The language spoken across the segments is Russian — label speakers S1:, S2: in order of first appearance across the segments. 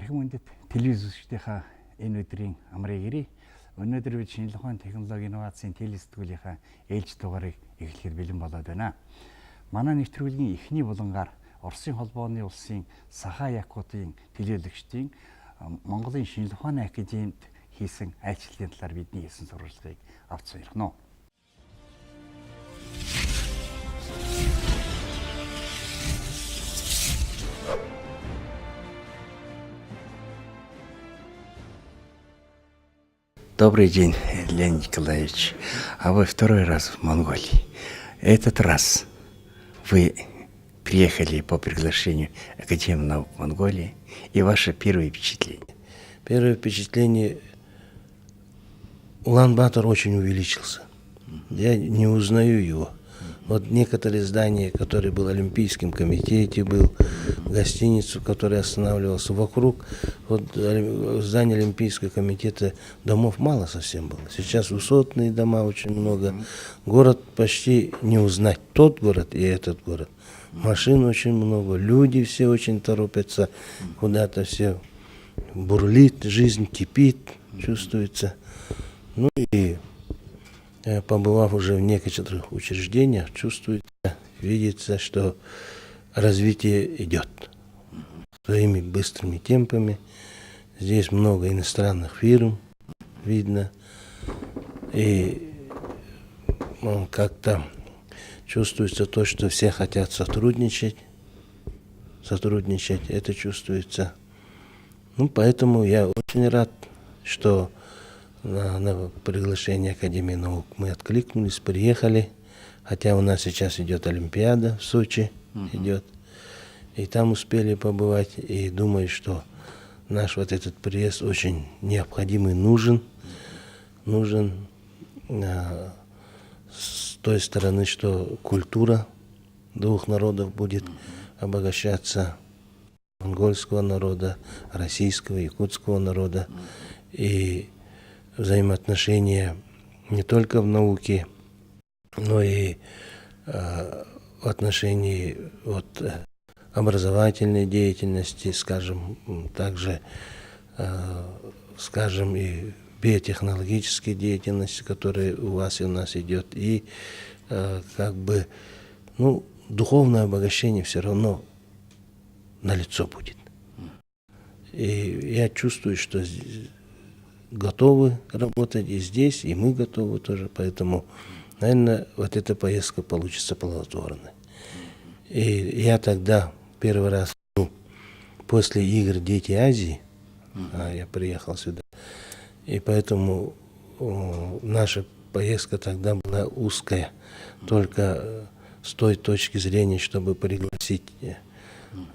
S1: Архив үндэт телевиз үзэгчдийнхаа энэ өдрийн амрыг ирээ. Өнөөдөр бид шинжлэх ухааны технологи инновацийн телесэтгүүлийнхаа ээлж дугаарыг эхлэхэд бэлэн болоод байна. Манай нэвтрүүлгийн эхний булангаар Оросын холбооны улсын Саха Якутын телевизэгчдийн Монголын шинжлэх ухааны академид хийсэн айлчлалын талаар бидний хэлсэн сурвалжлагыг авч сонирхно. Добрый день, Леонид Николаевич. А вы второй раз в Монголии. Этот раз вы приехали по приглашению Академии наук Монголии. И ваше первое впечатление?
S2: Первое впечатление, Улан-Батор очень увеличился. Я не узнаю его. Вот некоторые здания, которые был в Олимпийском комитете, был гостиницу, в которой останавливался вокруг. Вот здание Олимпийского комитета домов мало совсем было. Сейчас высотные дома очень много. Город почти не узнать. Тот город и этот город. Машин очень много. Люди все очень торопятся. Куда-то все бурлит, жизнь кипит, чувствуется. Ну и побывав уже в некоторых учреждениях, чувствуется, видится, что развитие идет своими быстрыми темпами. Здесь много иностранных фирм видно. И как-то чувствуется то, что все хотят сотрудничать. Это чувствуется. Ну, поэтому я очень рад, что на приглашение Академии наук мы откликнулись, приехали. Хотя у нас сейчас идет Олимпиада в Сочи, идет. И там успели побывать. И думаю, что наш вот этот приезд очень необходимый, нужен. Нужен с той стороны, что культура двух народов будет обогащаться. Монгольского народа, российского, якутского народа. И взаимоотношения не только в науке, но и в отношении образовательной деятельности, скажем, также, скажем, и биотехнологической деятельности, которая у вас и у нас идет, и как бы, ну, духовное обогащение все равно налицо будет. И я чувствую, что готовы работать и здесь, и мы готовы тоже, поэтому, наверное, вот эта поездка получится плодотворной. И я тогда первый раз, после игр «Дети Азии», я приехал сюда, и поэтому наша поездка тогда была узкая, только с той точки зрения, чтобы пригласить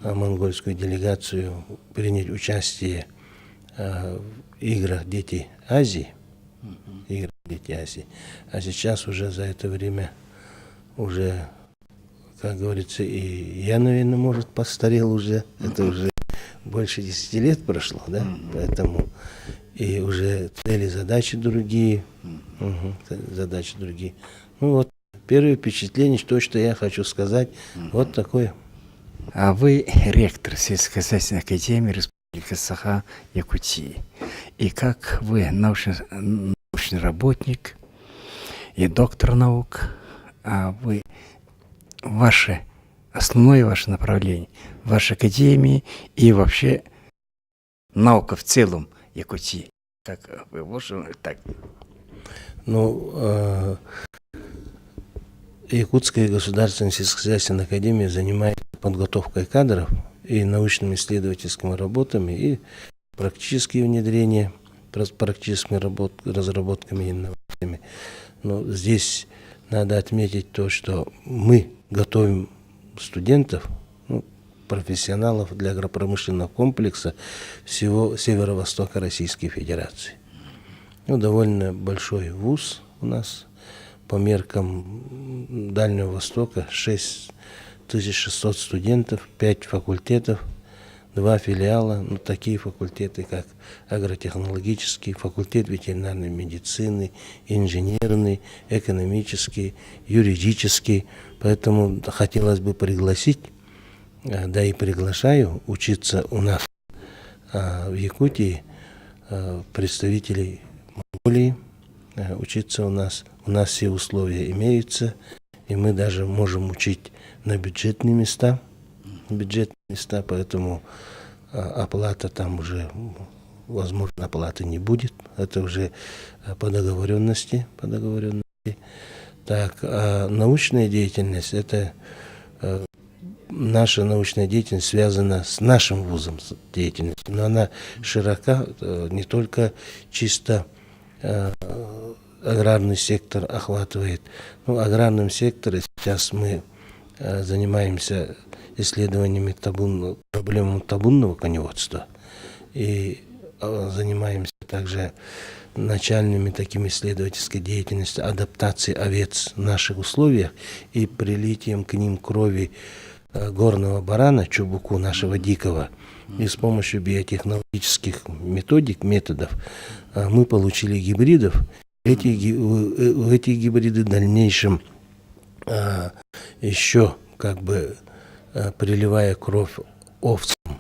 S2: монгольскую делегацию принять участие в играх «Дети Азии». А сейчас уже за это время, уже, как говорится, и я, наверное, может, постарел уже. Это уже больше 10 лет прошло, да? Поэтому и уже цели, задачи другие. Задачи другие. Ну вот, первое впечатление, то, что я хочу сказать, вот такое.
S1: А вы ректор сельскохозяйственной академии Республики Саха-Якутии. И как вы научный работник и доктор наук, а вы основное ваше направление в вашей академии и вообще наука в целом Якутии. Как вы можете так?
S2: Ну, Якутская государственная сельскохозяйственная академия занимается подготовкой кадров и научными исследовательскими работами, и практические внедрения, практическими разработками и инновациями. Но здесь надо отметить то, что мы готовим студентов, профессионалов для агропромышленного комплекса всего северо-востока Российской Федерации. Довольно большой вуз у нас. По меркам Дальнего Востока 6600 студентов, 5 факультетов, 2 филиала. Такие факультеты, как агротехнологический, факультет ветеринарной медицины, инженерный, экономический, юридический. Поэтому хотелось бы пригласить, да и приглашаю учиться у нас в Якутии представителей Монголии учиться у нас. У нас все условия имеются, и мы даже можем учить на бюджетные места, поэтому оплата там уже, возможно, оплаты не будет. Это уже по договоренности. Так, а научная деятельность, это наша научная деятельность связана с нашим вузом деятельностью, но она широка, не только чисто аграрный сектор охватывает. Ну, аграрным сектором сейчас мы занимаемся исследованиями проблем табунного коневодства и занимаемся также начальными такими исследовательской деятельностью адаптации овец в наших условиях и прилитием к ним крови горного барана, чубуку нашего дикого. И с помощью биотехнологических методов мы получили гибридов. Эти гибриды в дальнейшем еще приливая кровь овцам,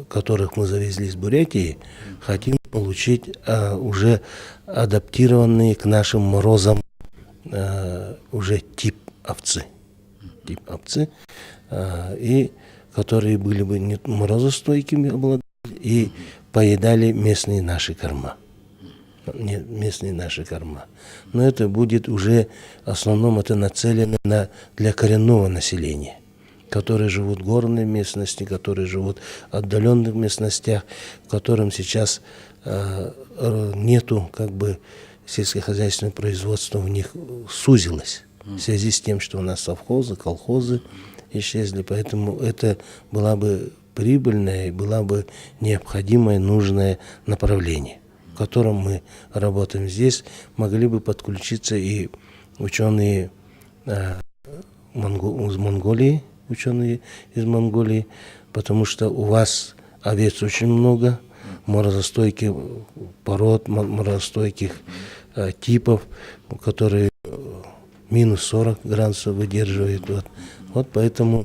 S2: которых мы завезли из Бурятии, хотим получить уже адаптированные к нашим морозам уже тип овцы, и которые были бы не морозостойкими и поедали местные наши корма. Но это будет уже, в основном это нацелено для коренного населения, которые живут в горной местности, которые живут в отдаленных местностях, в котором сейчас нету сельскохозяйственного производства, у них сузилось в связи с тем, что у нас совхозы, колхозы исчезли, поэтому это была бы прибыльное и была бы необходимое, нужное направление, в котором мы работаем здесь. Могли бы подключиться и ученые из Монголии, потому что у вас овец очень много, морозостойких пород, морозостойких типов, которые минус 40 градусов выдерживают. Вот поэтому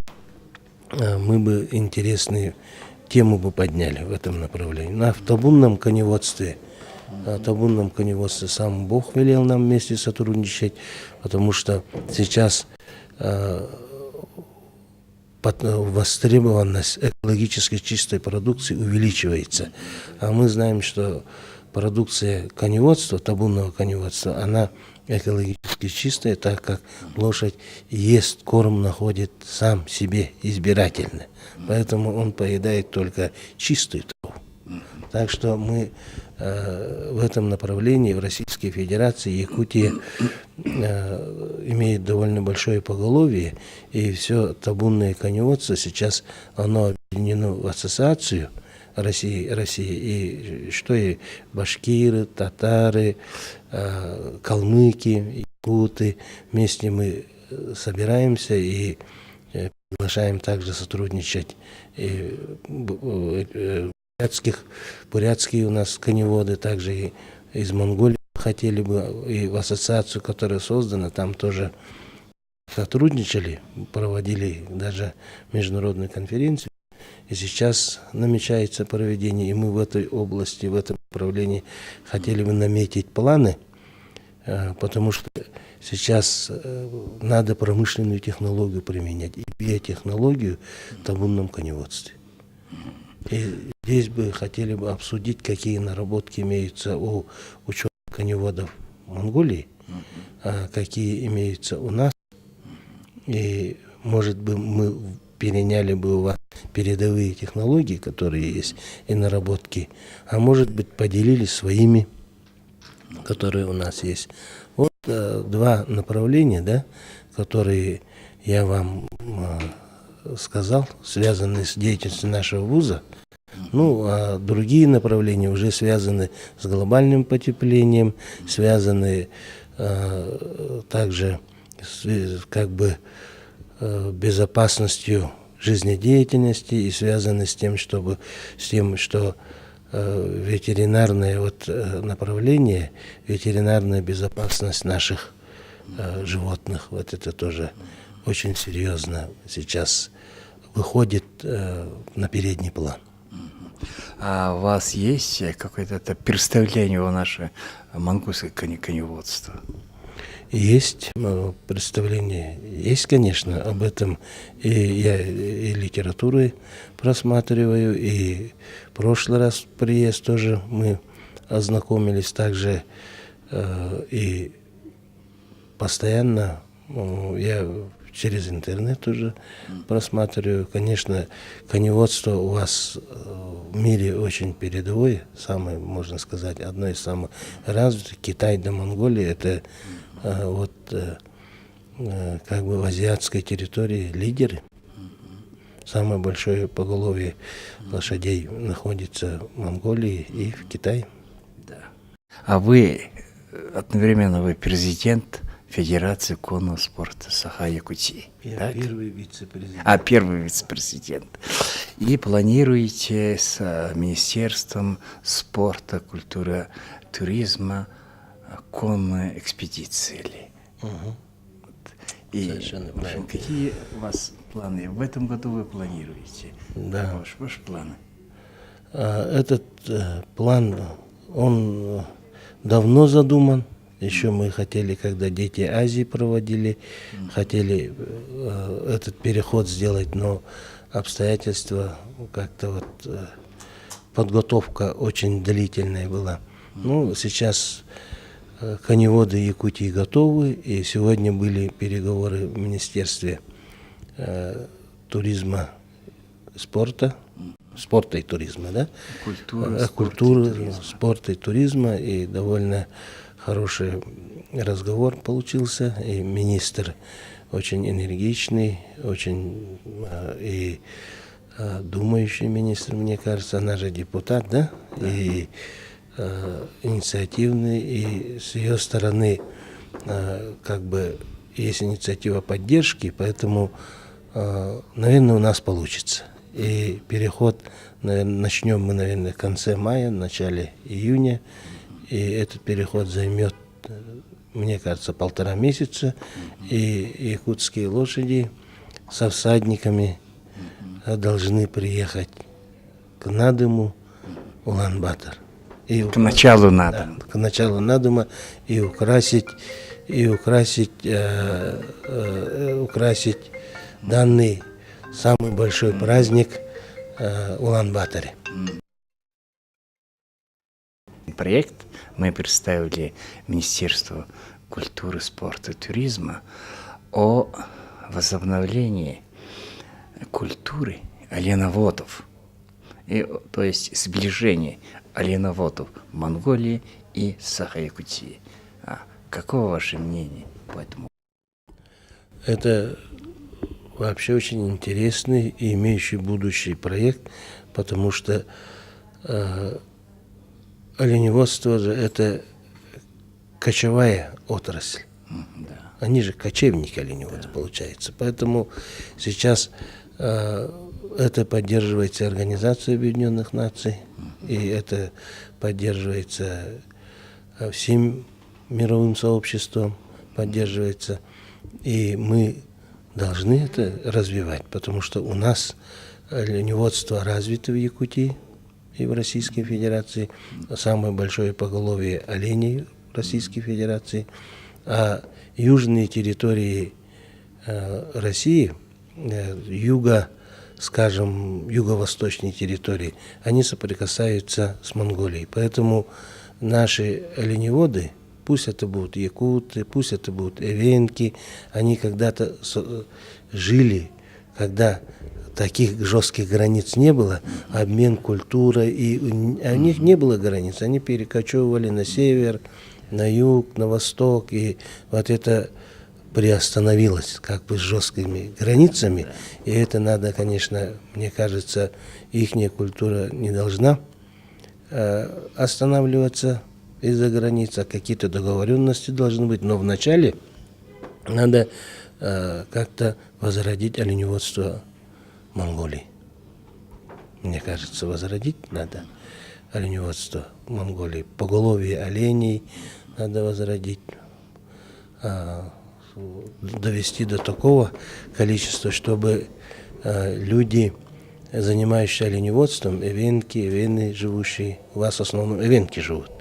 S2: мы бы интересную тему бы подняли в этом направлении. В табунном коневодстве сам Бог велел нам вместе сотрудничать, потому что сейчас востребованность экологически чистой продукции увеличивается. А мы знаем, что продукция коневодства, табунного коневодства, она экологически чистая, так как лошадь ест корм, находит сам себе избирательно. Поэтому он поедает только чистую траву. Так что мы в этом направлении в Российской Федерации Якутия имеет довольно большое поголовье, и все табунное коневодство сейчас оно объединено в ассоциацию России, и что и башкиры, татары, калмыки, якуты, вместе мы собираемся и приглашаем также сотрудничать и бурятские у нас коневоды, также и из Монголии хотели бы, и в ассоциацию, которая создана, там тоже сотрудничали, проводили даже международную конференцию. И сейчас намечается проведение, и мы в этой области, в этом направлении хотели бы наметить планы, потому что сейчас надо промышленную технологию применять, и биотехнологию в табунном коневодстве. И здесь бы хотели бы обсудить, какие наработки имеются у ученых-коневодов Монголии, какие имеются у нас. И, может быть, мы переняли бы у вас передовые технологии, которые есть, и наработки, а может быть, поделились своими, которые у нас есть. Вот два направления, да, которые я вам сказал, связанные с деятельностью нашего вуза. Ну, а другие направления уже связаны с глобальным потеплением, связаны также с безопасностью жизнедеятельности и связаны с тем, что ветеринарное направление, ветеринарная безопасность наших животных, вот это тоже очень серьезно сейчас выходит на передний план.
S1: А у вас есть какое-то представление о наше монгольское коневодство?
S2: Есть представление, есть, конечно, об этом. И я и литературы просматриваю, и в прошлый раз приезд тоже мы ознакомились также, и постоянно я через интернет уже просматриваю. Конечно, коневодство у вас в мире очень передовое, самое, можно сказать, одно из самых развитых. Китай до Монголии — это как бы в азиатской территории лидеры. Самое большое поголовье лошадей находится в Монголии и в Китае.
S1: А вы одновременно вы президент Федерации конного спорта Саха-Якутии.
S2: Я первый вице-президент.
S1: Первый вице-президент. И планируете с Министерством спорта, культуры, туризма конные экспедиции ли?
S2: Угу.
S1: И
S2: Совершенно правильно.
S1: какие у вас планы? В этом году вы планируете?
S2: Да.
S1: Ваши планы?
S2: Этот план, он давно задуман. Еще мы хотели, когда Дети Азии проводили, хотели этот переход сделать, но обстоятельства как-то подготовка очень длительная была. Ну, сейчас коневоды Якутии готовы, и сегодня были переговоры в Министерстве туризма, спорта и туризма, да? Культуры, спорта и туризма, и довольно хороший разговор получился, и министр очень энергичный, очень и думающий министр, мне кажется, она же депутат, да? И инициативный, и с ее стороны как бы есть инициатива поддержки, поэтому, наверное, у нас получится. И переход начнем мы, наверное, в конце мая, в начале июня. И этот переход займет, мне кажется, 1,5 месяца. И якутские лошади со всадниками должны приехать к Надыму, Улан-Батор.
S1: К началу Надыма.
S2: Да, к началу Надыма и украсить данный самый большой праздник Улан-Баторе.
S1: Проект мы представили Министерству культуры, спорта и туризма о возобновлении культуры оленоводов, то есть сближение оленоводов Монголии и Саха-Якутии. Каково ваше мнение по этому?
S2: Это вообще очень интересный и имеющий будущий проект, потому что оленеводство же это кочевая отрасль.
S1: Да.
S2: Они же кочевники оленеводы, получается. Поэтому сейчас это поддерживается Организацией Объединенных Наций, и это поддерживается всем мировым сообществом, поддерживается. И мы должны это развивать, потому что у нас оленеводство развито в Якутии и в Российской Федерации. Самое большое поголовье оленей в Российской Федерации. А южные территории России, юго-восточные территории, они соприкасаются с Монголией. Поэтому наши оленеводы, пусть это будут якуты, пусть это будут эвенки, они когда-то жили, когда таких жестких границ не было, обмен культурой, и у них не было границ, они перекочевывали на север, на юг, на восток, и вот это приостановилось как бы с жесткими границами, и это надо, конечно, мне кажется, ихняя культура не должна останавливаться из-за границ, а какие-то договоренности должны быть, но вначале надо как-то возродить оленеводство Монголии. Мне кажется, возродить надо оленеводство Монголии. Поголовье оленей надо возродить, довести до такого количества, чтобы люди занимающиеся оленеводством, эвенки, живущие, у вас в основном эвенки живут.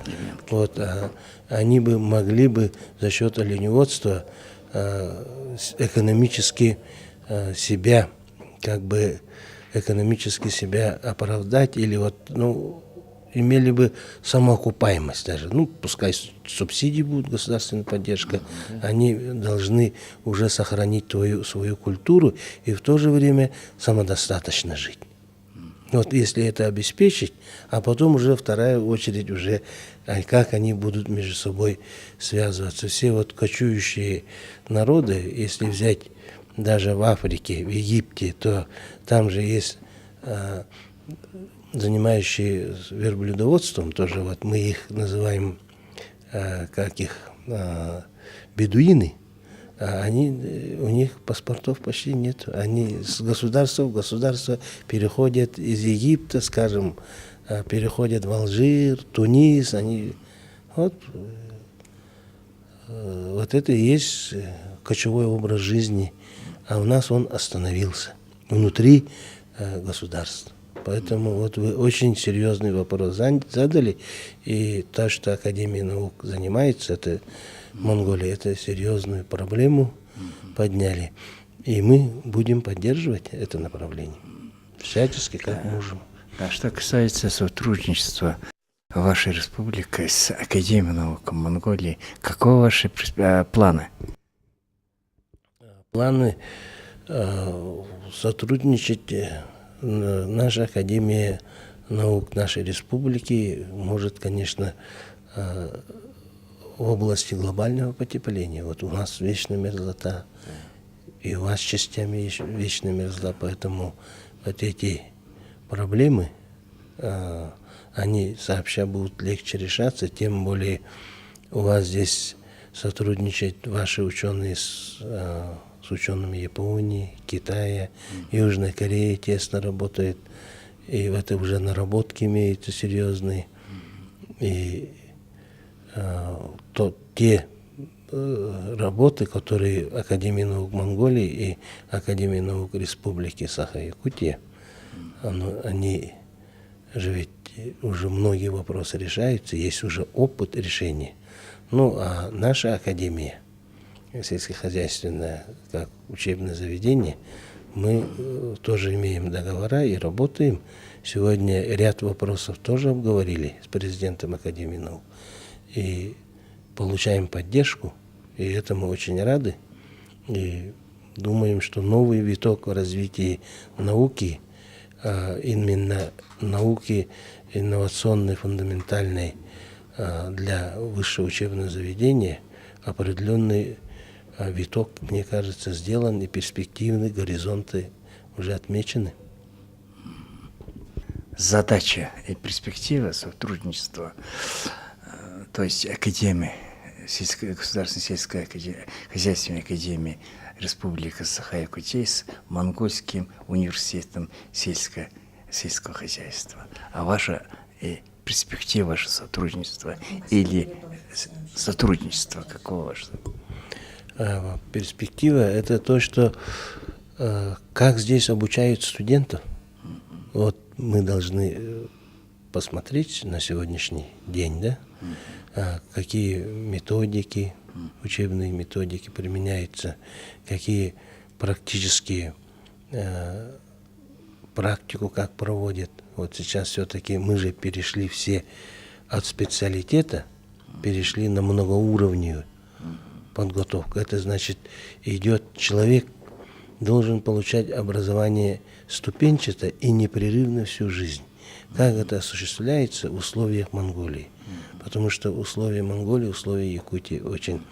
S2: Вот, они бы могли бы за счет оленеводства экономически себя, экономически себя оправдать или имели бы самоокупаемость даже. Пускай субсидии будут, государственная поддержка, они должны уже сохранить свою культуру и в то же время самодостаточно жить. Вот если это обеспечить, а потом уже вторая очередь уже, как они будут между собой связываться. Все кочующие народы, если взять даже в Африке, в Египте, то там же есть занимающие верблюдоводством, тоже мы их называем, бедуины, у них паспортов почти нет. Они с государства в государство переходят из Египта, скажем, переходят в Алжир, Тунис. Вот это и есть кочевой образ жизни. А у нас он остановился внутри государства. Поэтому вы очень серьезный вопрос задали. И то, что Академия наук занимается, это Монголия, это серьезную проблему подняли. И мы будем поддерживать это направление всячески, как можем.
S1: А что касается сотрудничества вашей республики с Академией наук Монголии, каковы ваши планы?
S2: Планы сотрудничать. Наша Академия наук нашей республики может, конечно, в области глобального потепления. Вот у нас вечная мерзлота, и у вас частями есть вечная мерзлота, поэтому вот эти проблемы, они сообща будут легче решаться, тем более у вас здесь сотрудничают ваши ученые с учеными Японии, Китая, Южной Кореи тесно работают, и это уже наработки имеются серьезные. И те работы, которые Академия наук Монголии и Академия наук Республики Саха-Якутия, они же ведь уже многие вопросы решаются, есть уже опыт решения. А наша Академия сельскохозяйственное, как учебное заведение, мы тоже имеем договора и работаем. Сегодня ряд вопросов тоже обговорили с президентом Академии наук. И получаем поддержку, и этому очень рады. И думаем, что новый виток в развитии науки, именно науки инновационной, фундаментальной для высшего учебного заведения, определенный виток, мне кажется, сделан, и перспективные горизонты уже отмечены.
S1: Задача и перспектива сотрудничества, то есть Академии, Государственной сельскохозяйственной академии Республики Саха-Якутия с Монгольским университетом сельского хозяйства. А ваша перспектива, ваше сотрудничество или сотрудничество, какого ваше?
S2: Перспектива – это то, что как здесь обучают студентов. Вот мы должны посмотреть на сегодняшний день, да, какие методики, учебные методики применяются, какие практические практику как проводят. Вот сейчас все-таки мы же перешли все от специалитета, перешли на многоуровневую подготовку. Это значит, идет человек, должен получать образование ступенчато и непрерывно всю жизнь. Как это осуществляется в условиях Монголии? Потому что условия Монголии, условия Якутии очень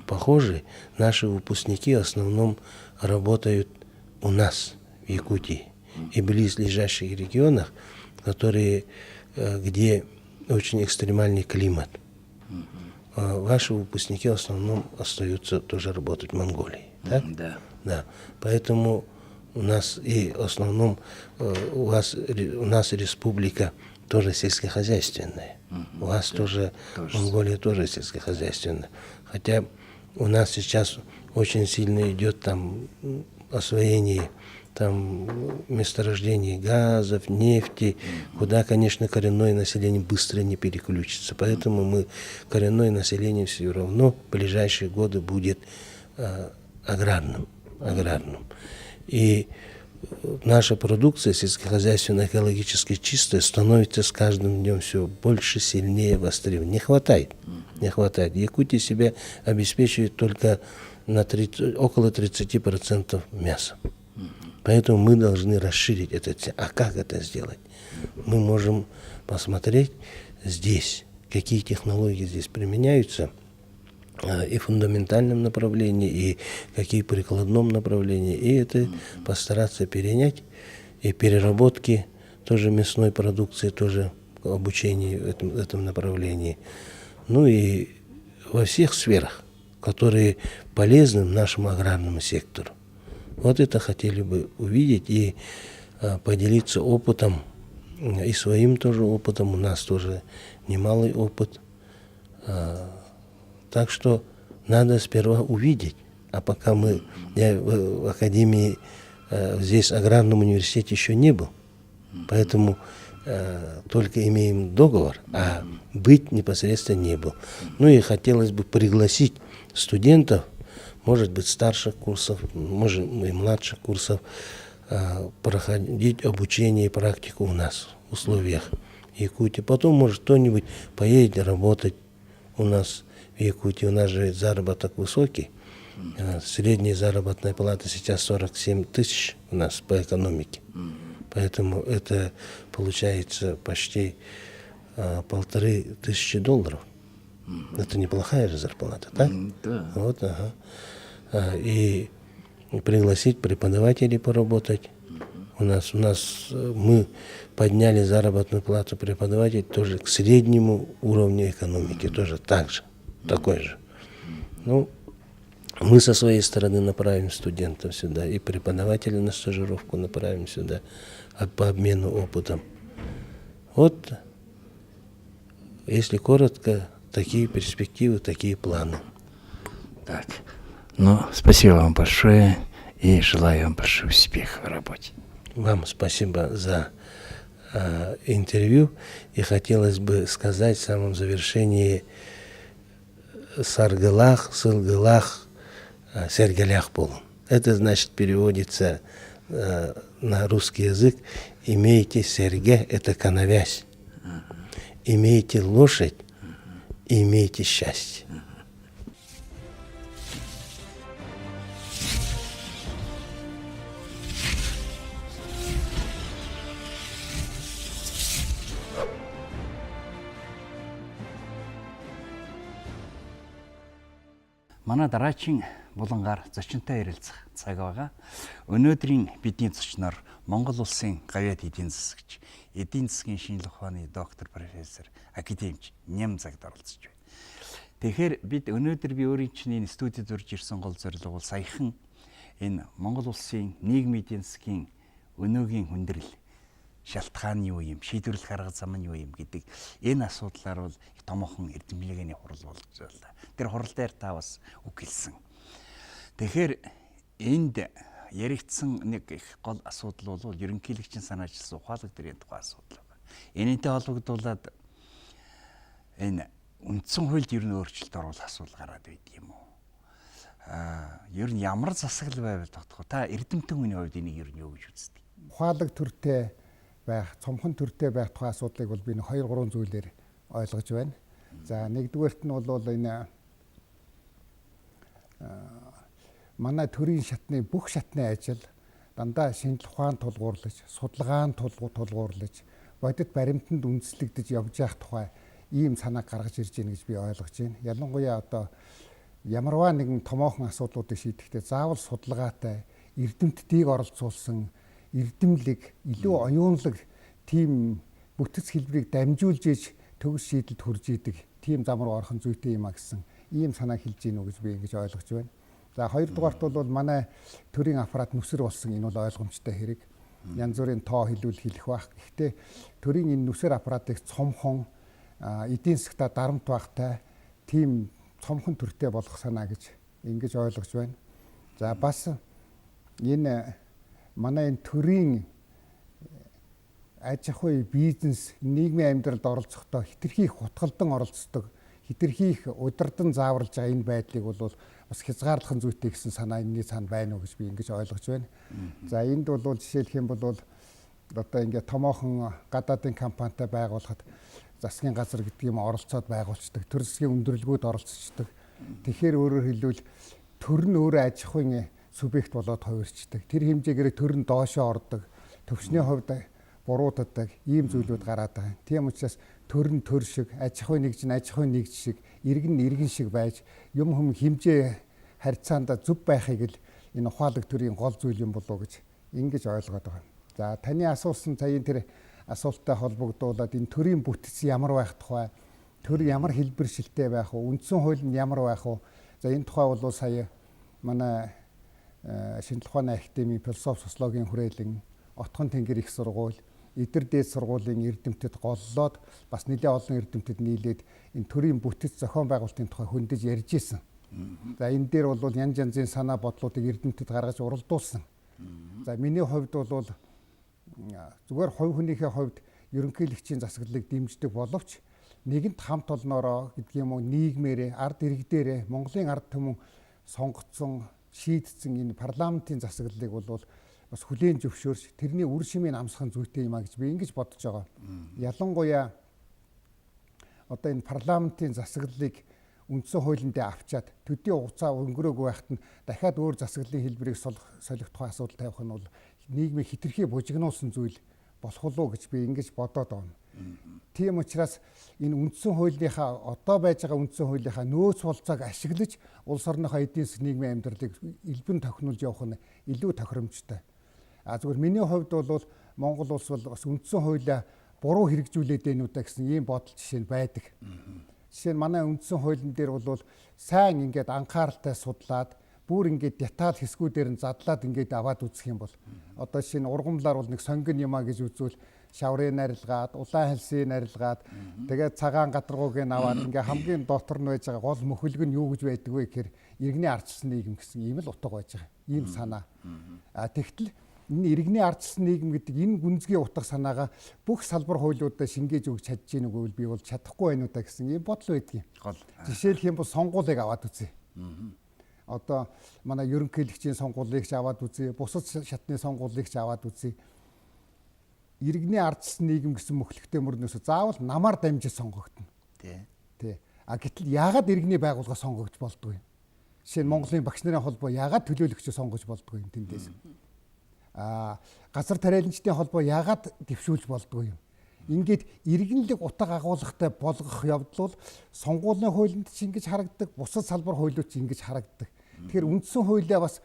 S2: похожи. Наши выпускники в основном работают у нас, в Якутии, и близлежащих регионах, где очень экстремальный климат. Ваши выпускники в основном остаются тоже работать в Монголии. Так?
S1: Да.
S2: Да. Поэтому у нас и в основном у нас республика тоже сельскохозяйственная. У вас тоже Монголия тоже сельскохозяйственная. Хотя у нас сейчас очень сильно идет там освоение там месторождений газов, нефти, куда, конечно, коренное население быстро не переключится. Поэтому коренное население все равно в ближайшие годы будет аграрным. И наша продукция сельскохозяйственная, экологически чистая, становится с каждым днем все больше, сильнее востребована. Не хватает. Якутия себя обеспечивает только на около 30% мяса. Поэтому мы должны расширить это. А как это сделать? Мы можем посмотреть здесь, какие технологии здесь применяются, и в фундаментальном направлении, и какие в прикладном направлении, и это постараться перенять, и переработки тоже мясной продукции, тоже обучение в этом направлении. Ну и во всех сферах, которые полезны нашему аграрному сектору. Вот это хотели бы увидеть и поделиться опытом, и своим тоже опытом. У нас тоже немалый опыт. Так что надо сперва увидеть. А пока я в академии, здесь в аграрном университете еще не был. Поэтому только имеем договор, а быть непосредственно не был. Ну и хотелось бы пригласить студентов, может быть, старших курсов, может, и младших курсов, проходить обучение и практику у нас в условиях Якутии. Потом, может, кто-нибудь поедет работать у нас в Якутии. У нас же заработок высокий. Средняя заработная плата сейчас 47 тысяч у нас по экономике. Поэтому это получается почти $1500. Это неплохая же зарплата, так?
S1: Да.
S2: Вот, ага. И пригласить преподавателей поработать. У нас мы подняли заработную плату преподавателей тоже к среднему уровню экономики, тоже так же, такой же. Ну, мы со своей стороны направим студентов сюда, и преподавателей на стажировку направим сюда по обмену опытом. Вот, если коротко, такие перспективы, такие планы.
S1: Так, ну, спасибо вам большое и желаю вам большого успеха в работе.
S2: Вам спасибо за интервью. И хотелось бы сказать в самом завершении: Саргылах, Сылгылах, Сергелях полон. Это значит, переводится на русский язык: имейте серге, это коновязь, имейте лошадь, имейте счастье.
S1: Манай дараагийн булангаар зочинтой ярилцах цаг байгаа. Өнөөдрийн бидний зочноор Монгол улсын гавьяат эдийн засагч, эдийн засгийн шинжилгээ ухааны доктор профессор, академич Нямзагд оролцож байна. Тэгэхээр бид өнөөдөр өөрийн чинь энэ студид урьж ирсэн гол зорилго бол саяхан энэ Монгол улсын нийгмийн эдийн засгийн өнөөгийн хүндрэл шалтгаан юу юм, шийдвэрлэх арга зам нь юу юм гэдэг энэ асуудлаар бол их томоохон эрдэмтний хурал болж байна. Тэр хурал дээр та бас үг хэлсэн. Тэгэхээр энд яригдсан нэг их гол асуудал бол ерөнхийлөгчийн санаачилсан ухаалаг дээрийн тухай асуудал байна. Энэтэй холбогдуулаад энэ үндсэн хуульд ер нь өөрчлөлт оруулах асуудал гараад байд юм уу? Ер нь ямар засаглал байвал тогтох вэ? Та эрдэмтэн хүний хувьд энийг ер нь юу гэж үздэг?
S3: Ухаалаг төртэй байх, цомхон төртэй байх тухай асуудлыг бол би 2-3 зүйлээр ойлгож байна. За нэгдүгээрт нь бол энэ манай төрийн шатны бүх шатны ажил дандаа шинжлэх ухаан тулгуурлаж, судалгаан тулгуурлаж, бодит баримтанд үндэслэгдэж явж явах тухай ийм санаа гаргаж ирж байна гэж би ойлгож байна. Ялангуяа одоо ямарваа нэгэн томоохон асуудлуудыг шийдэхдээ заавал судалгаатай, эрдэмтдийг оролцуулсан, эрдэмлэг, илүү оюунлаг тийм бүтэц хэлбэрийг дамжуулж иж төгс шийдэлд хүрж идэг тийм зам руу орох нь зүйтэй юм а гэсэн ийм санаа хэлж гинүү гэж би ингэж ойлгож байна. За хоёрдугаарт бол манай төрийн аппарат нүсэр болсон, энэ бол ойлгомжтой хэрэг. Янз бүрийн тоо хэлэх бах. Гэхдээ төрийн энэ нүсэр аппаратыг цомхон, эдийн засгтаа дарамт багтай тийм цомхон төртэй болгох санаа гэж ингэж ойлгож байна. За бас энэ манай энэ төрийн аж ахуй бизнес нийгмийн амьдралд оролцохдоо хэтэрхий их хутгалдан оролцдог, хэтэрхий их удирдан зааварлаж байгаа энэ байдлыг бол бас хязгаарлах зүйтэй гэсэн санаа энэний цаана байна уу гэж би ингэж ойлгож байна. За энд бол жишээлх юм бол одоо ингээд томоохон гадаадын компанитай байгуулахад засгийн газар гэдэг юм оролцоод байгуулцдаг, төр засгийн өндөрлгүүд оролцдог. Тэгэхээр өөрөөр хэлбэл төр нь өөрөө аж ахуйн субъект болоод хувирчдаг. Тэр хэмжээгээр төр нь доошоо ордог, төвчний хувьд бурууддаг ийм зүйлүүд гараад байгаа. Тийм учраас төр нь төр шиг, аж ахуй нэгж нь аж ахуй нэгж шиг, иргэн нь иргэн шиг байж юм хүм хэмжээ харьцаанд зөв байхыг л энэ ухаалаг төрийн гол зүйл юм болов уу гэж ингэж ойлгоод байгаа. За таны асуусан цагийн тэр асуулттай холбогдуулаад энэ төрийн бүтэц ямар байх тухай, төр ямар хэлбэршилтэй байх вэ, үндсэн хууль нь ямар байх вэ? За энэ тухай бол сая манай шинжлэх ухааны академийн философи социологийн хүрээлэн Отгон тэнгэр их сургууль, Идэр дээд сургуулийн эрдэмтэд голлоод бас нэлээд олон эрдэмтэд нийлээд энэ төрийн бүтэц зохион байгуулалтын тухай хөндөж ярьж исэн. За энэ дээр бол янз янзын санаа бодлуудыг эрдэмтэд гаргаж уралдуулсан. За миний хувьд бол зүгээр хувь хүнийхээ хувьд ерөнхийлөгчийн засаглалыг дэмждэг боловч нэгэнт хамт олноороо гэдэг юм уу нийгмээрээ, ард иргэдээрээ Монголын ард түмэн сонгогдсон, шийдсэн энэ парламентын засаглалыг бол бас хүлээн зөвшөөрч тэрний үр шимийг амсах зүйтэй юм а гэж би ингэж бодож байгаа. Ялангуяа одоо энэ парламентын засаглалыг үндсэн хуулиндээ авчаад төдий хугацаа өнгөрөөгүй байхад нь дахиад өөр засаглалын хэлбэрийг солих тухай асуудал тавих нь бол нийгмийг хэтэрхий бужигнуулсан зүйл болох уу гэж би ингэж бодоод байна. Тийм учраас энэ үндсэн хуулийнхаа одоо байж байгаа үндсэн хуулийнхаа нөөц болцоог ашиглаж улс орныхоо эдийн засгийн нийгмийн амьдралыг элбэн тохинуулж явах нь илүү тохиромжтой. Зүгээр миний хувьд бол Монгол улс бол бас үндсэн хуулиа буруу хэрэгжүүлээд байна уу гэсэн ийм бодол жишээ нь байдаг. Жишээ нь манай үндсэн хуулийн дээр бол сайн ингээд анхааралтай судлаад бүр ингээд деталь хэсгүүдээр нь задлаад ингээд аваад үзэх юм бол одоо жишээ нь ургамлаар бол нэг сонгон юм а гэж үзвэл шаврын арилгаад, улаан хальсыг арилгаад тэгээд цагаан гадаргууг нь аваад ингээд хамгийн дотор нь байж байгаа гол мөхөлг нь юу гэж байдаг вэ гэхээр иргэний ардчилсан нийгэм гэсэн ийм л утга байж байгаа. Ийм санаа. Тэгтэл энэ иргэний ардчилсан нийгэм гэдэг энэ гүнзгий утга санаагаа бүх салбар хуулиудаа шингээж өгч чадж гин үгүй би бол чадахгүй байна уу та гэсэн ийм бодол байдгийг. Жишээлх юм бол сонгуулийг аваад үзье. Одоо манай ерөнхийлөгчийн сонгуулийг ч аваад үзье, бусад шатны сонгуулийг ч аваад үзье. Иргэний ардчилсан нийгэм гэсэн мөхлөгтэй мөрнөөс заавал намаар дамжиж сонгогдно. Тий. Гэтэл яагаад иргэний байгууллага сонгогдож болдгоо юм? Жишээ нь Монголын багш нарын холбоо яагаад төлөөлөгчөө сонгож болдгоо юм тэндээс. Газар тариаланчдын холбоо яагаад дэвшүүлж болдгоо юм? Ингээд иргэнлэг утга агуулгатай болгох явдал бол сонгуулийн хуулинд ч ингэж харагддаг, бусад салбар хуулиуд ч ингэж харагддаг. Тэгэхээр үндсэн хуулиа бас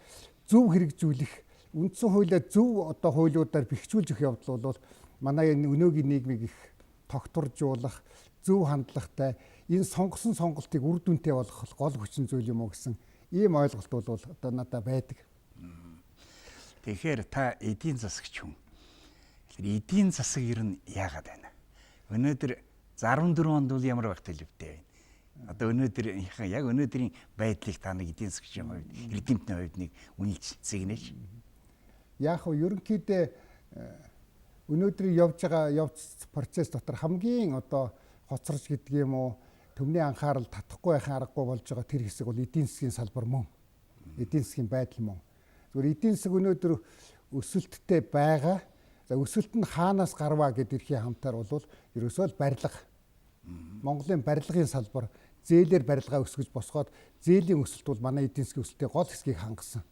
S3: зөв хэрэгжүүлэх, үндсэн хуулиа зөв одоо хуулиудаар бэхжүүлж өгөх явдал бол манай энэ өнөөгийн нийгмийг их тогтворжуулах, зөв хандлагатай, энэ сонгосон сонголтыг үр дүнтэй болгох гол хүчин зүйл юм уу гэсэн ийм ойлголт бол одоо надад байдаг.
S1: Тэгэхээр та эдийн засагч хүн. Эдийн засаг ер нь яагаад байна? Өнөөдөр 14 онд бол ямар байх төлөвтэй байна? Одоо өнөөдөр яг өнөөдрийн байдлыг та нэг эдийн засгийн хувьд, эрдэмтний хувьд нэг үнэлж зэгнэж.
S3: Яг хөө ерөнхийдөө өнөөдрийн явж байгаа явц процесс дотор хамгийн одоо хоцорч гэдэг юм уу, төмний анхаарал татахгүй байхын аргагүй болж байгаа тэр хэсэг бол эдийн засгийн салбар мөн. Эдийн засгийн байдал мөн. Зүгээр эдийн засаг өнөөдөр өсөлттэй байгаа. За өсөлт нь хаанаас гарваа гэдэг эрхийн хамтаар бол ерөөсөө л барилга. Монголын барилгын салбар зээлээр барилгаа өсгөж босгоод зээлийн өсөлт бол манай эдийн засгийн өсөлтийн гол хэсгийг хангасан.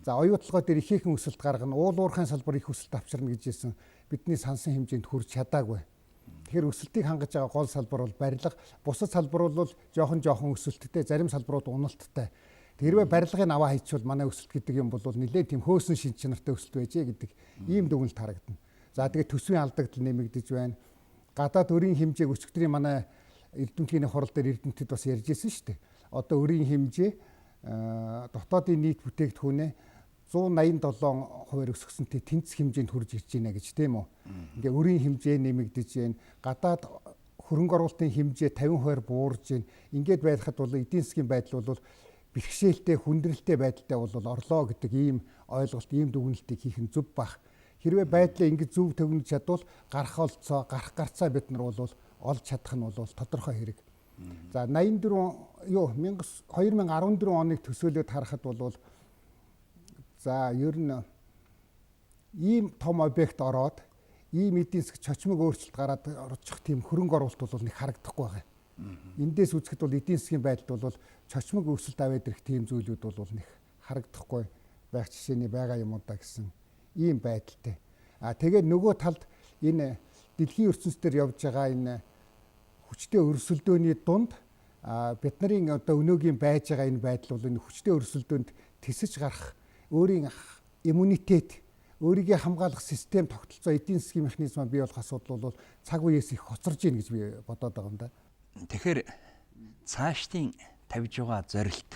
S3: За оюутлогоо дээр ихээхэн өсөлт гаргана, уул уурхайн салбар их өсөлт авчирна гэж хэлсэн бидний сансан хэмжээнд хүрч чадаагүй. Тэгэхээр өсөлтийг хангаж байгаа гол салбар бол барилга, бусад салбар бол жоохон өсөлттэй, зарим салбарууд уналттай. Тэрвээ барилгын аваа хийчихвэл манай өсөлт гэдэг юм бол нэлээд тийм хөөсөн шин чанартай өсөлт байжээ гэдэг ийм дүгнэлт харагдана. За тэгээд төсвийн алдагдал нэмэгдэж байна. Гадаад өрийн хэмжээг өчигдрийн манай эрдэмтлийн хурал дээр эрдэмтэд бас ярьж ирсэн шүү дээ. Одоо өрийн хэмжээ дотоодын нийт бүтээгдэхүүнээ 187% өсгсөнтэй тэнцэх хэмжээнд хүрж ирж байна гэж тийм үү. Ингээ өрийн хэмжээ нэмэгдэж байна. Гадаад хөрөнгө оруулалтын хэмжээ 50% буурж байна. Ингээд байхад бол эдийн засгийн байдал бол бэрхшээлтэй хүндрэлтэй байдалтай бол орлоо гэдэг ийм ойлголт, ийм дүгнэлтийг хийх нь зөв бах. Хэрвээ байдлаа ингэж зөв төгнөж чадвал гарах олцоо, гарах гарцаа бид нар бол олж чадах нь бол тодорхой хэрэг. За 2014 оныг төсөөлөд харахад бол за ер нь ийм том объект ороод ийм эдийн засаг чочмог өөрчлөлт гараад орчих тийм хөрөнгө оруулалт бол нэг харагдахгүй байгаа. Эндээс үзэхэд бол эдийн засгийн байдалд бол чочмог өсөлт аваад ирэх тийм зүйлүүд бол нэг харагдахгүй байх жишээний байгаа юм уу да гэсэн ийм байдалтай. Тэгээд нөгөө талд энэ дэлхийн ертөнцийн явж байгаа энэ хүчтэй өрсөлдөөний дунд бид нарын одоо өнөөгийн байж байгаа энэ байдал бол энэ хүчтэй өрсөлдөөнд тисэж гарах өөрийн иммунитет, өөрийгөө хамгаалах систем тогтолцоо, эдийн засгийн механизм бий болох асуудал бол цаг үеэс их хоцорж ийн гэж би бодоод байгаа юм да.
S1: Тэгэхээр цаашдын тавьж байгаа зорилт,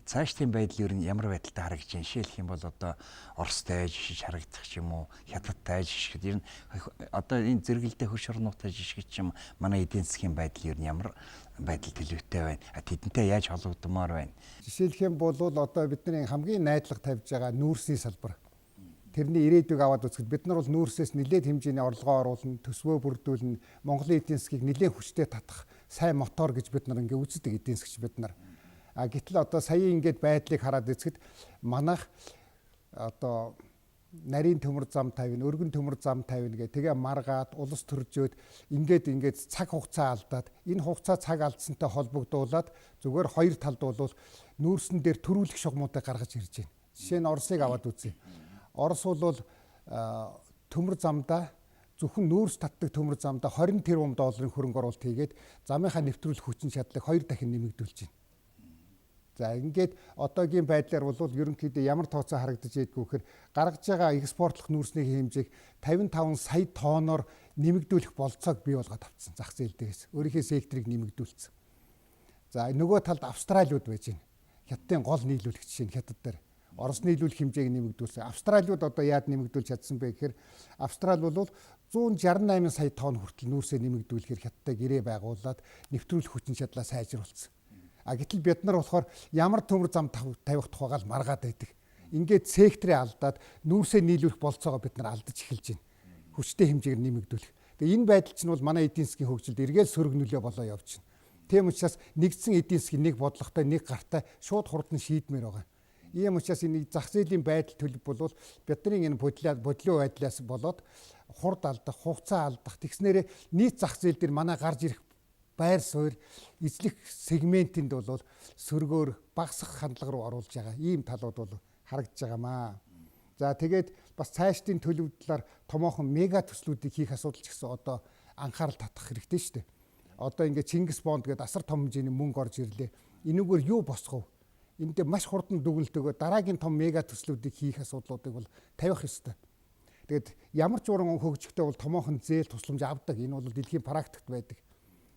S1: цаашдын байдал ер нь ямар байдалтай харагдаж байна? Жишээлх юм бол одоо Оростой жишж харагдах ч юм уу, Хятадтай жишгэд ер нь одоо энэ зэрэгэлдээ хөрш орнуудтай жишгэж ч юм манай эдийн засгийн байдал ер нь ямар байдал төлөвтэй байна? Тэдэнтэй яаж холбогдмоор байна?
S3: Жишээлх юм бол одоо бидний хамгийн найдлага тавьж байгаа нүүрсийн салбар. Тэрний ирээдүйг аваад үзэхэд бид нар бол нүүрсээс нэлээд хэмжээний орлогоо оруулна, төсвөө бүрдүүлнэ, Монголын эдийн засгийг нэлээд хүчтэй татах сайн мотор гэж бид нар ингээ үздэг эдийн засгч бид нар. Гэтэл одоо сая ингээд байдлыг хараад үзэхэд манайх одоо нарийн төмөр зам тавина, өргөн төмөр зам тавина гэх тэгээ маргаад улс төржөөд ингээд цаг хугацаа алдаад энэ хугацаа цаг алдсантай холбогдуулаад зүгээр хоёр талд бол нүүрсэн дээр төрүүлэх шугамуудыг гаргаж ирж байна. Жишээ нь Оросыг аваад үзье. Орос бол төмөр замдаа зөвхөн нүүрс татдаг төмөр замдаа 20 тэрбум долларын хөрөнгө оруулалт хийгээд замынхаа нэвтрүүлэх хүчин чадлыг 2 дахин нэмэгдүүлж байна. За ингээд одоогийн байдлаар бол ерөнхийдөө ямар тооцоо харагдаж байдгүй гэхээр гаргаж байгаа экспортлох нүүрсний хэмжээг 55 сая тонноор нэмэгдүүлэх болцоог бий болгоод авцсан зах зээл дээрээс. Өөрийнхөө секторыг нэмэгдүүлсэн. За нөгөө талд Австралиуд байж байна. Хятадын гол нийлүүлэгч жишээ нь Хятад дээр Орос нийлүүлэх хэмжээг нэмэгдүүлсэн. Австралиуд одоо яад нэмэгдүүлж чадсан бэ гэхээр Австрали бол 168 сая тонн хүртэл нүүрсээ нэмэгдүүлэхээр Хятадтай гэрээ байгуулад нэвтрүүлэх хүчин чадлаа сайжруулсан. Гэтэл бид нар болохоор ямар төмөр зам тавих тухайгаар маргаад байдаг. Ингээд секторыг алдаад нүүрсээ нийлүүлэх болцоогоо бид нар алдаж эхэлж байна. Хүчтэй хэмжээгээр нэмэгдүүлэх. Тэгээ энэ байдал чинь бол манай эдийн засгийн хөгжилд эргээл сөрөг нөлөө болоо явж байна. Тийм учраас нэгдсэн эдийн засгийн нэг бодлоготой нэг гартай шууд хурдан шийдмээр байгаа. Ийм учраас энэ зах зээлийн байдал төлөв бол бидний энэ бодлоо байдлаас болоод хурд алдах, хугацаа алдах тэгснээрээ нийт зах зээл дээр манай гарч ирэх байр суурь эзлэх сегментэнд бол сөргөөр багасах хандлага руу оруулж байгаа ийм талууд бол харагдж байгаамаа. За тэгээд бас цаашдын төлөв талаар томоохон мега төслүүдийг хийх асуудал ч гэсэн одоо анхаарал татах хэрэгтэй шүү дээ. Одоо ингээд Чингис бонд гэдэг асар том хэмжээний мөнгө орж ирлээ. Энэгээр юу босгов? Энд маш хурдан дүгнэлтөөгөө дараагийн том мега төслүүдийг хийх асуудлуудыг бол тавих ёстой. Тэгээд ямар ч уран хөгжихдээ бол томоохон зээл тусламж авдаг. Энэ бол дэлхийн практикт байдаг.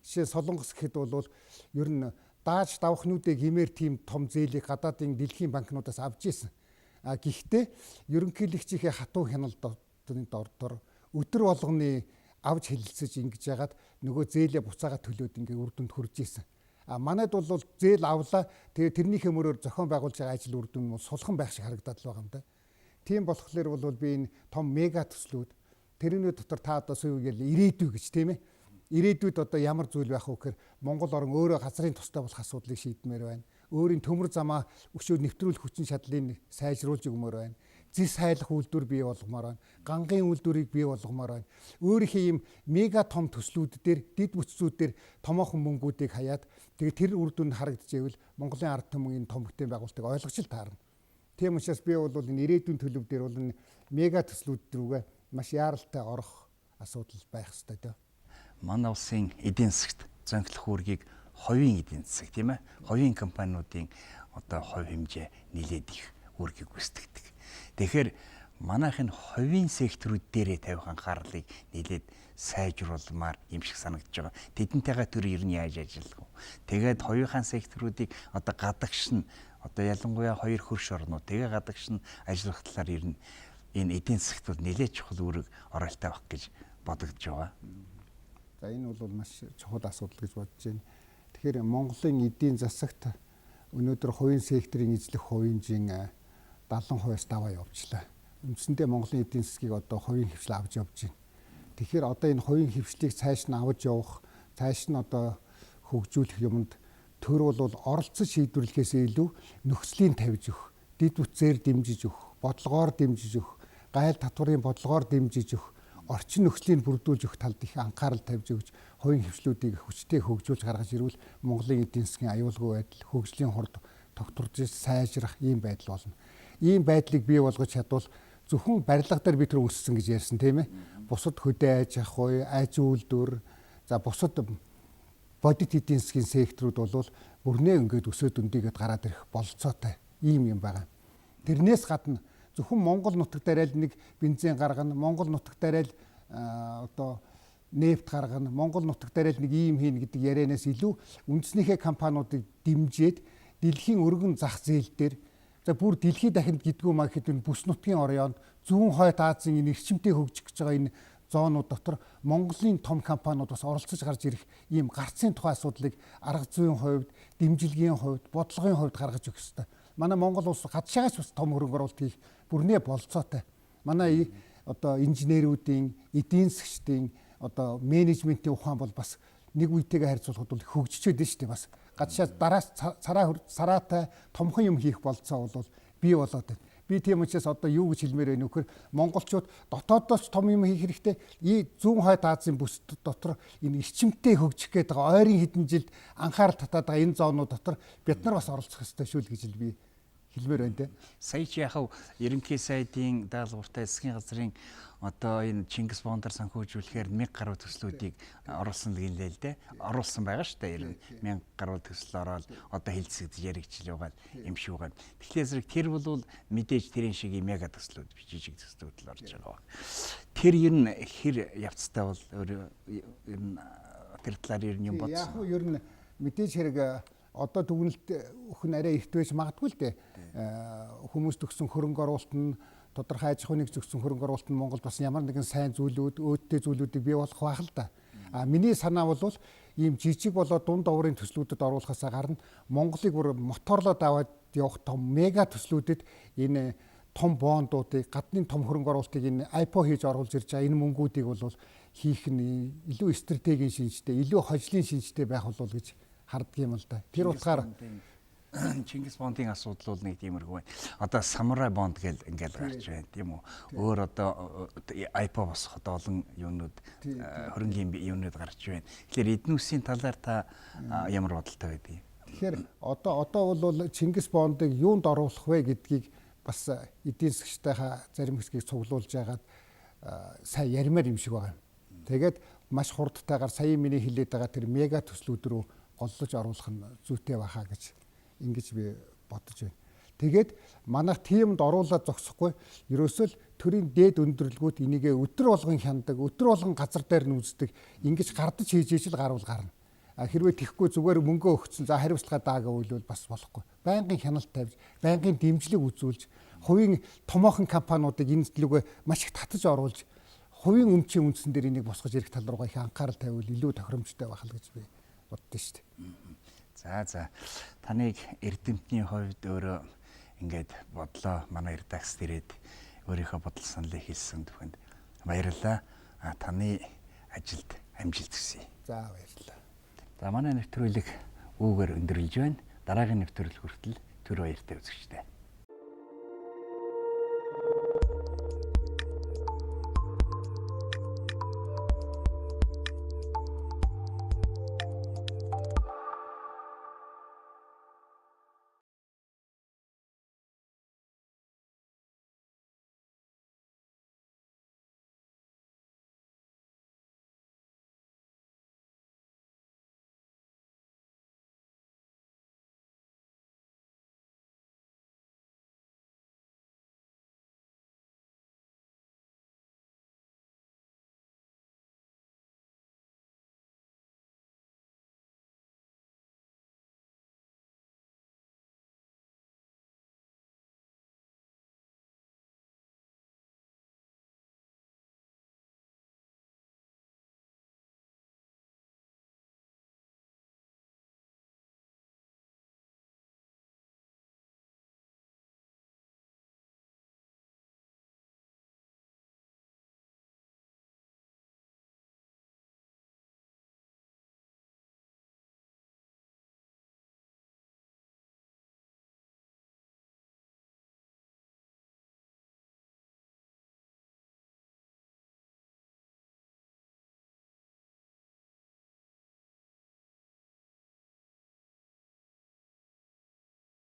S3: Жишээ Солонгос гэхэд бол ер нь дааж давхнуудыг хэмээр тийм том зээлийг гадаадын дэлхийн банкнуудаас авч ийсэн. Гэхдээ ерөнхийлөгчийнхээ хатуу хяналтын дор өдөр болгоны авч хэлэлцэж ингэж яагаад нөгөө зээлээ буцаага төлөөд ингээ үр дүнд хүрж ийсэн. Манайд бол зээл авлаа. Тэгээ тэрнийхээ мөрөөр зохион байгуулж байгаа ажил үр дүн бол сулхан байх шиг харагдаад л байгаа юм да. Тийм болохоор бол би энэ том мега төслүүд тэрний дотор та одоо сүүгээл ирээдүй гэж тийм ээ. Ирээдүйд одоо ямар зүйл байх вэ гэхээр Монгол орн өөрөө газрын тустай болох асуудлыг шийдмээр байна. Өөрийн төмөр замаа өшөө нэвтрүүлэх хүчин чадлыг сайжруулж өгмөр байна. Зис хайлах үйлдвэр бий болгомоор байна. Гангийн үйлдвэрийг бий болгомоор байна. Өөрийнхөө ийм мега том төслүүд дээр дэд бүтцүүд дээр томоохон мөнгүүдийг хаяад тэгээ тэр үр дүнд харагдчихвэл Монголын ард түмэн энэ том бүтээн байгуулалтыг ойлгож л таарна. Тийм учраас би бол энэ ирээдүйн төлөв дээр бол энэ мега төслүүд рүүгээ маш яаралтай орох асуудал байх ёстой дөө.
S1: Манай улсын эдийн засагт зөнхлөх үүргийг хувийн эдийн засаг тийм ээ, хувийн компаниудын одоо хувь хэмжээ нэлээд их үүргийг гүйцэтгэдэг. Тэгэхээр манайх энэ хувийн секторууд дээрээ тавих анхаарлыг нэлээд сайжруулмаар юм шиг санагдаж байгаа. Тэдэнтэйгээ төр ер нь яаж ажиллах вэ? Тэгээд хувийнхаа секторуудыг одоо гадагшин одоо ялангуяа хоёр хөрш орнууд тэгээ гадагшин ажиллах талаар ер нь энэ эдийн засагт бол нэлээд чухал үүрэг оролтой байх гэж бодогдож байгаа.
S3: За энэ бол маш чухал асуудал гэж бодож байна. Тэгэхээр Монголын эдийн засагт өнөөдөр хувийн секторын эзлэх хувийн 70%-аас даваа явуулчлаа. Үндсэндээ Монголын эдийн засгийг одоо хувийн хвшил авч явж байна. Тэгэхээр одоо энэ хувийн хвшлийг цааш нь авч явах, цааш нь одоо хөгжүүлэх юмд төр бол оролцож шийдвэрлэхээс илүү нөхцөлийн тавьж өгөх, дэд бүтцээр дэмжиж өгөх, бодлогоор дэмжиж өгөх, гайл татварын бодлогоор дэмжиж өгөх, орчин нөхцөлийг бүрдүүлж өгөх талд их анхаарал тавьж өгч хувийн хвшлүүдийг хүчтэй хөгжүүлж гаргаж ирвэл Монголын эдийн засгийн аюулгүй байдал, хөгжлийн хурд тогтворж сайжрах ийм байдал болно. Ийм байдлыг бий болгож чадвал зөвхөн барилга дээр би тэр өссөн гэж ярьсан тийм ээ. Бусад хөдөө аж ахуй, аж үйлдвэр, за бусад бодит эдийн засгийн секторууд бол бүрнээ ингээд өсөөд өндийгээд гараад ирэх бололцоотой ийм юм байгаа. Тэрнээс гадна зөвхөн Монгол нутаг дээр л нэг бензин гаргана, Монгол нутаг дээр л одоо нефт гаргана, Монгол нутаг дээр л нэг ийм хийн гэдэг ярианаас илүү үндэснийхээ компаниудыг дэмжиж дэлхийн өргөн зах зээл дээр за бүр дэлхийд дахинд гэдгүү маа гэхэд энэ бүс нутгийн оройн зүүн хойд Азийн энэ эрчимтэй хөгжих гэж байгаа энэ зоонууд дотор Монголын том компаниуд бас оролцож гарч ирэх ийм гарцын тухай асуудлыг арга зүйн хувьд, дэмжлэгийн хувьд, бодлогын хувьд гаргаж өгөх ёстой. Манай Монгол улс гадшаагаас бас том хөрөнгө оруулалт хийх бүрнээ болцоотой. Манай одоо инженерүүдийн, эдийн засгчдын одоо менежментийн ухаан бол бас нэг үетэйгээ харьцуулахад бол хөгжиж байдаг шүү дээ бас. Гадшаа дараас цараатай томхон юм хийх болцоо бол бий болоод байна. Би тийм учраас одоо юу гэж хэлмээр байна вөхөр монголчууд дотоодоос том юм хийх хэрэгтэй. Зүүн хойд Азийн бүс дотор энэ эрчимтэй хөгжих гээд байгаа ойрын хэдэн жилд анхаарал татаад байгаа энэ зоонууд дотор бид нар бас оролцох хэрэгтэй шүү л гэж би хэлмээр байна те.
S1: Сая чи яхав ерөнхий сайдын даалгавартай засгийн газрын одоо энэ Чингис Бондар санхүүжүүлэхээр 1000 гаруй төслүүдийг оруулсан л гэлээ л дээ. Оруулсан байгаа шүү дээ. Ер нь 1000 гаруй төсөл ороод одоо хилцэгдэж яригчл байгаа юм шиг байгаа. Тэгэхээр зэрэг тэр бол мэдээж тэрийн шиг мега төслүүд жижиг төслүүд л орж байгаа. Тэр ер нь хэр явцтай бол ер нь тэр талаар ер нь юм бодсон.
S3: Яг нь ер нь мэдээж хэрэг одоо дүгнэлт өхөн арай эрт байж магадгүй л дээ. Хүмүүс төгсөн хөрөнгө оруулалт нь тодорхой аж ахуйн зөвсөн хөрөнгө оруулалт нь Монголд бас ямар нэгэн сайн зүйлүүд, өөдтэй зүйлүүдийг бий болох байх л да. Миний санаа бол ийм жижиг болоод дунд оврын төслүүдэд оруулахаас гарна Монголыг бүр моторлоод аваад явах том мега төслүүдэд энэ том бондуудыг, гадны том хөрөнгө оруулалтыг энэ IPO хийж оруулж ирж байгаа энэ мөнгүүдийг бол хийх нь илүү стратегийн шинжтэй, илүү хожлын шинжтэй байх болов гэж харддаг юм л да. Тэр утгаар
S1: Чингис бондын асуудал бол нэг тиймэрхүү байна. Одоо самурай бонд гэл ингээл гарч байна тийм үү. Өөр одоо IPO босох одоо олон юмнууд хөрөнгийн юмнууд гарч байна. Тэгэхээр эдийн засгийн талаар та ямар бодолтой байдгийг.
S3: Тэгэхээр одоо бол Чингис бондыг юунд оруулах вэ гэдгийг бас эдийн засгчтайхаа зарим хэсгийг цуглуулж яагаад сайн ярмаар юм шиг байгаа. Тэгээд маш хурдтайгаар сая миний хэлээд байгаа тэр мега төслүүд рүү голлож оруулах нь зүйтэй байхаа гэж ингэж би бодож байна. Тэгээд манайх тиймд оруулаад зогсохгүй ерөөсөө л төрийн дээд өндөрлгүүд энийгээ өдөр болгон хяндаг, өдөр болгон газар дээр нь үздэг, ингэж гардаж хийж ижил гарвал гарна. Хэрвээ тэхгүй зүгээр мөнгөө өгсөн за хариуцлага даа гэвэл бас болохгүй. Байнгын хяналт тавьж, байнгын дэмжлэг үзүүлж, хувийн томоохон компаниудыг энэ төлөвөө маш их татаж оруулж, хувийн өмчийн үндсэн дээр энийг босгож ирэх тал руугаа их анхаарал тавиул илүү тохиромжтой байх л гэж би боддоо шүү дээ.
S1: За таныг эрдэмтний хувьд өөрөө ингээд бодлоо манай редакцид ирээд өөрийнхөө бодол саналыг хэлсэн түүхэнд баярлалаа. Таны ажилд амжилт хүсье.
S3: За баярлалаа.
S1: За манай нэвтрүүлэг үүгээр өндөрлөж байна. Дараагийн нэвтрүүлэг хүртэл түр баяртай үзэгчдээ.